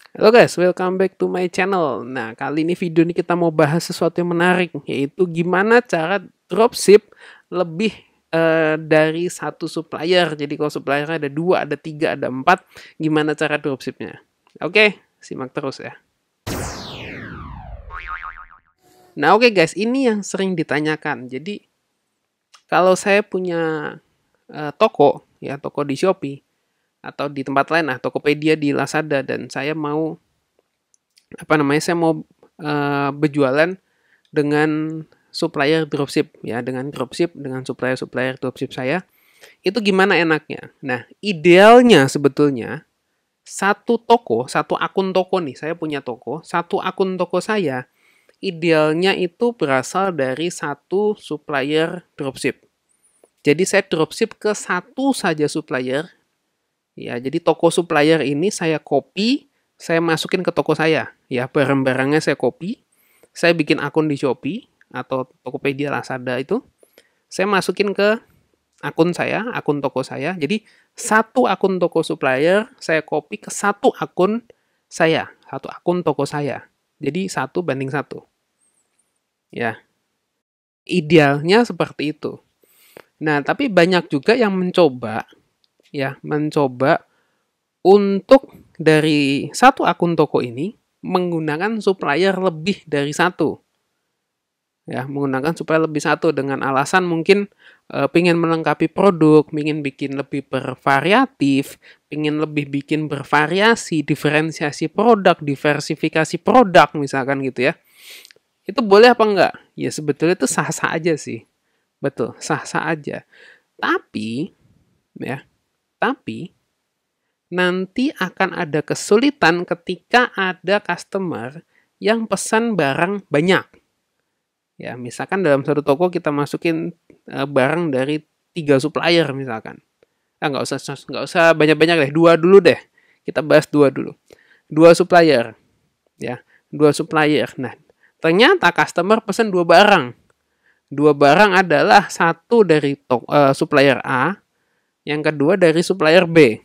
Halo guys, welcome back to my channel. Nah, kali ini video ini kita mau bahas sesuatu yang menarik, yaitu gimana cara dropship lebih dari satu supplier. Jadi kalau suppliernya ada 2, ada 3, ada 4, gimana cara dropshipnya? Oke, simak terus ya. Nah, oke guys, ini yang sering ditanyakan. Jadi kalau saya punya toko, ya toko di Shopee atau di tempat lain, nah Tokopedia, di Lazada, dan saya mau saya mau berjualan dengan supplier dropship ya, dengan dropship, dengan supplier-supplier dropship saya. Itu gimana enaknya? Nah, idealnya sebetulnya satu toko, satu akun toko nih, saya punya toko, satu akun toko saya idealnya itu berasal dari satu supplier dropship. Jadi saya dropship ke satu saja supplier. Ya, jadi toko supplier ini saya copy, saya masukin ke toko saya. Ya, barang-barangnya saya copy, saya bikin akun di Shopee atau Tokopedia, Lazada itu, saya masukin ke akun saya, akun toko saya. Jadi satu akun toko supplier saya copy ke satu akun saya, satu akun toko saya. Jadi 1:1. Ya, idealnya seperti itu. Nah, tapi banyak juga yang mencoba untuk dari satu akun toko ini menggunakan supplier lebih dari satu. Ya, menggunakan supplier lebih satu dengan alasan mungkin pengen melengkapi produk, ingin bikin lebih bervariatif, ingin lebih bikin bervariasi, diferensiasi produk, diversifikasi produk misalkan gitu ya. Itu boleh apa enggak? Ya sebetulnya itu sah-sah aja sih. Betul, sah-sah aja. Tapi ya, tapi nanti akan ada kesulitan ketika ada customer yang pesan barang banyak. Ya, misalkan dalam satu toko kita masukin barang dari 3 supplier misalkan. Nggak usah banyak-banyak deh, 2 dulu deh. Kita bahas 2 dulu. 2 supplier, ya, 2 supplier. Nah, ternyata customer pesan 2 barang. 2 barang adalah satu dari supplier A, yang kedua dari supplier B.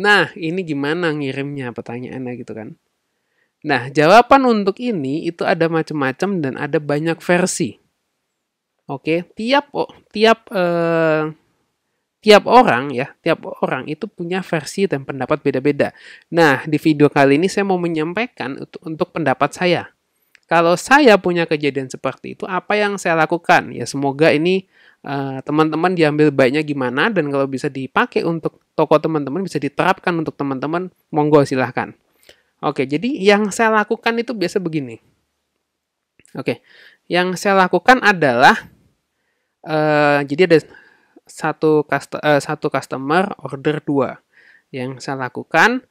Nah, ini gimana ngirimnya, pertanyaannya gitu kan. Nah, jawaban untuk ini itu ada macam-macam dan ada banyak versi. Oke, tiap orang itu punya versi dan pendapat beda-beda. Nah, di video kali ini saya mau menyampaikan untuk pendapat saya. Kalau saya punya kejadian seperti itu, apa yang saya lakukan? Ya, semoga ini teman-teman diambil baiknya gimana, dan kalau bisa dipakai untuk toko teman-teman, bisa diterapkan untuk teman-teman, monggo silahkan. Oke, jadi yang saya lakukan itu biasa begini. Oke, yang saya lakukan adalah jadi ada satu customer order 2. Yang saya lakukan,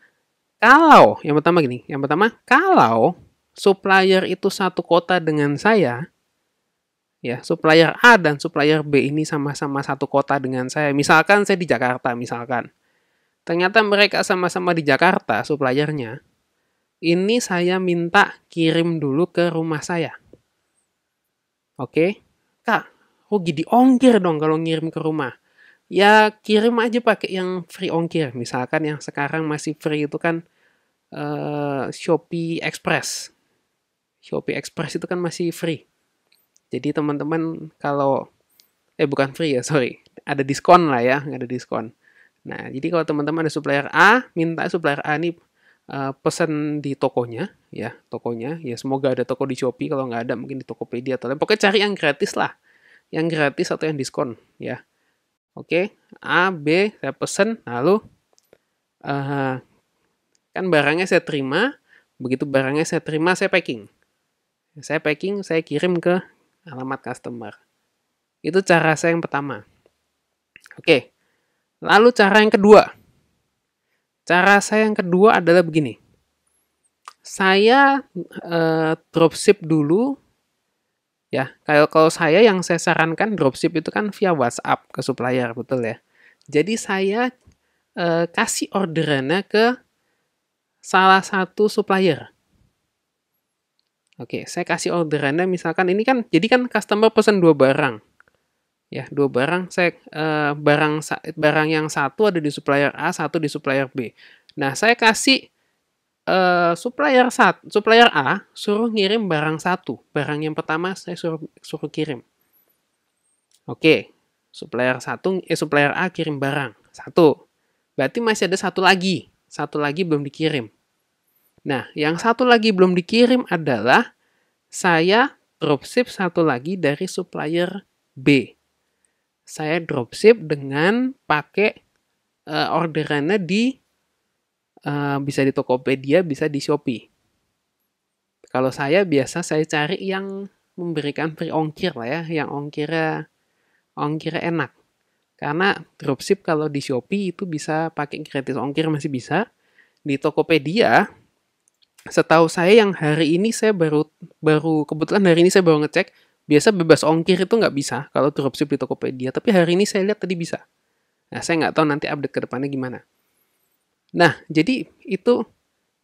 yang pertama kalau supplier itu satu kota dengan saya, ya, supplier A dan supplier B ini sama-sama satu kota dengan saya. Misalkan saya di Jakarta, misalkan. Ternyata mereka sama-sama di Jakarta, suppliernya. Ini saya minta kirim dulu ke rumah saya. Oke, Kak, rugi di ongkir dong kalau ngirim ke rumah. Ya kirim aja pakai yang free ongkir. Misalkan yang sekarang masih free itu kan Shopee Express. Shopee Express itu kan masih free. Jadi teman-teman kalau bukan free ya, sorry. Ada diskon lah ya, ada diskon. Nah, jadi kalau teman-teman ada supplier A, minta supplier A ini pesan di tokonya, ya semoga ada toko di Shopee, kalau nggak ada mungkin di Tokopedia atau lain. Pokoknya cari yang gratis lah, yang gratis atau yang diskon, ya. Oke, A, B, saya pesen, lalu kan barangnya saya terima, begitu barangnya saya terima, saya packing, saya kirim ke alamat customer. Itu cara saya yang pertama. Oke, lalu cara yang kedua. Cara saya yang kedua adalah begini. Saya dropship dulu, ya. Kalau saya yang saya sarankan dropship itu kan via WhatsApp ke supplier, betul ya. Jadi saya kasih orderannya ke salah satu supplier. Oke, saya kasih orderannya misalkan ini kan, jadi kan customer pesan 2 barang. Ya, 2 barang, saya barang yang satu ada di supplier A, satu di supplier B. Nah, saya kasih supplier A suruh ngirim barang satu. Barang yang pertama saya suruh kirim. Oke, supplier A kirim barang satu. Berarti masih ada satu lagi. Satu lagi belum dikirim. Nah, yang satu lagi belum dikirim adalah saya dropship satu lagi dari supplier B. Saya dropship dengan pakai orderannya bisa di Tokopedia, bisa di Shopee. Kalau saya biasa saya cari yang memberikan free ongkir lah ya, yang ongkirnya enak. Karena dropship kalau di Shopee itu bisa pakai gratis ongkir masih bisa. Di Tokopedia, setahu saya yang hari ini saya kebetulan hari ini saya baru ngecek, biasa bebas ongkir itu nggak bisa kalau dropship di Tokopedia. Tapi hari ini saya lihat tadi bisa. Nah, saya nggak tahu nanti update ke depannya gimana. Nah, jadi itu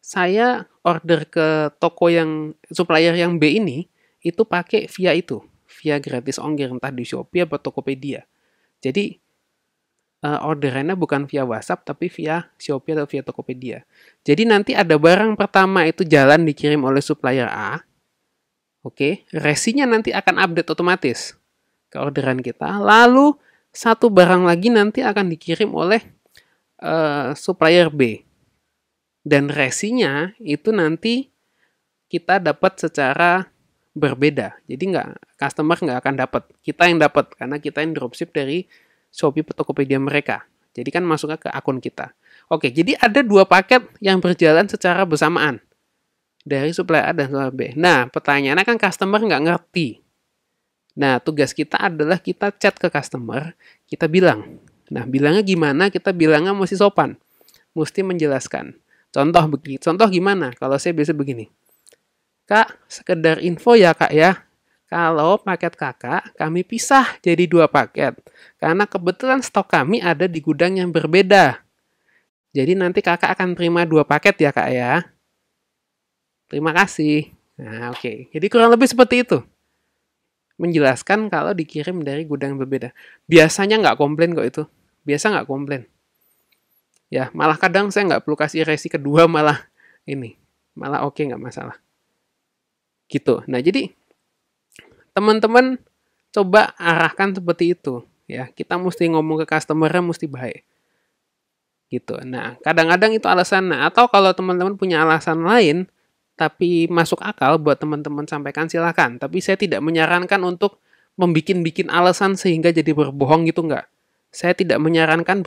saya order ke toko supplier yang B ini, itu pakai via gratis ongkir, entah di Shopee atau Tokopedia. Jadi, orderannya bukan via WhatsApp, tapi via Shopee atau via Tokopedia. Jadi nanti ada barang pertama itu jalan dikirim oleh supplier A, oke, resinya nanti akan update otomatis ke orderan kita, lalu satu barang lagi nanti akan dikirim oleh supplier B. Dan resinya itu nanti kita dapat secara berbeda. Jadi customer nggak akan dapat. Kita yang dapat, karena kita yang dropship dari Shopee atau Tokopedia mereka. Jadi kan masuknya ke akun kita. Oke, jadi ada dua paket yang berjalan secara bersamaan. Dari supplier A dan supplier B. Nah, pertanyaannya kan customer nggak ngerti. Nah, tugas kita adalah kita chat ke customer, kita bilang. Nah, bilangnya gimana? Kita bilangnya mesti sopan. Mesti menjelaskan. Contoh gimana? Kalau saya biasa begini. Kak, sekedar info ya Kak ya. Kalau paket kakak, kami pisah jadi 2 paket. Karena kebetulan stok kami ada di gudang yang berbeda. Jadi nanti kakak akan terima 2 paket ya Kak ya. Terima kasih. Nah, oke. Jadi kurang lebih seperti itu. Menjelaskan kalau dikirim dari gudang yang berbeda. Biasanya nggak komplain kok itu. Biasa nggak komplain. Ya, malah kadang saya nggak perlu kasih resi kedua, malah oke, nggak masalah. Gitu. Nah, jadi teman-teman coba arahkan seperti itu. Ya, kita mesti ngomong ke customer-nya mesti baik. Gitu. Nah, kadang-kadang itu alasan. Nah, atau kalau teman-teman punya alasan lain, tapi masuk akal buat teman-teman sampaikan, silakan. Tapi saya tidak menyarankan untuk membikin alasan sehingga jadi berbohong gitu, nggak. Saya tidak menyarankan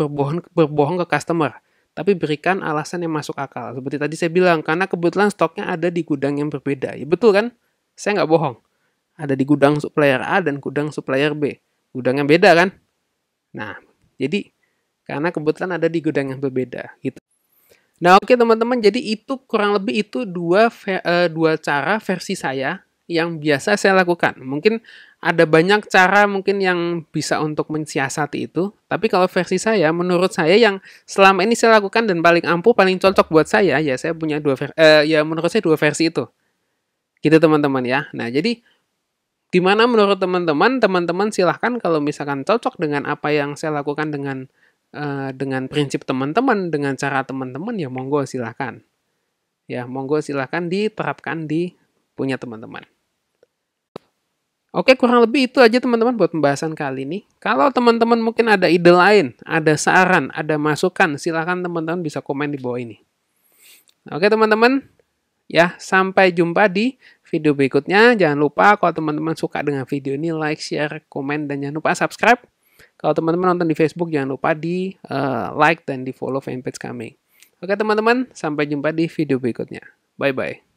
berbohong ke customer, tapi berikan alasan yang masuk akal. Seperti tadi saya bilang, karena kebetulan stoknya ada di gudang yang berbeda. Ya betul kan? Saya nggak bohong. Ada di gudang supplier A dan gudang supplier B. Gudang yang beda kan? Nah, jadi karena kebetulan ada di gudang yang berbeda gitu. Nah, oke teman-teman, jadi itu kurang lebih itu dua cara versi saya yang biasa saya lakukan. Mungkin ada banyak cara mungkin yang bisa untuk mensiasati itu, tapi kalau versi saya, menurut saya yang selama ini saya lakukan dan paling ampuh, paling cocok buat saya, ya saya punya menurut saya 2 versi itu. Gitu teman-teman ya. Nah, jadi gimana menurut teman-teman? Teman-teman silahkan kalau misalkan cocok dengan apa yang saya lakukan dengan prinsip teman-teman, dengan cara teman-teman, ya monggo silahkan. Ya, monggo silahkan diterapkan di punya teman-teman. Oke, kurang lebih itu aja teman-teman buat pembahasan kali ini. Kalau teman-teman mungkin ada ide lain, ada saran, ada masukan, silahkan teman-teman bisa komen di bawah ini. Oke teman-teman, ya sampai jumpa di video berikutnya. Jangan lupa kalau teman-teman suka dengan video ini, like, share, komen, dan jangan lupa subscribe. Kalau teman-teman nonton di Facebook, jangan lupa di like dan di follow fanpage kami. Oke teman-teman, sampai jumpa di video berikutnya. Bye-bye.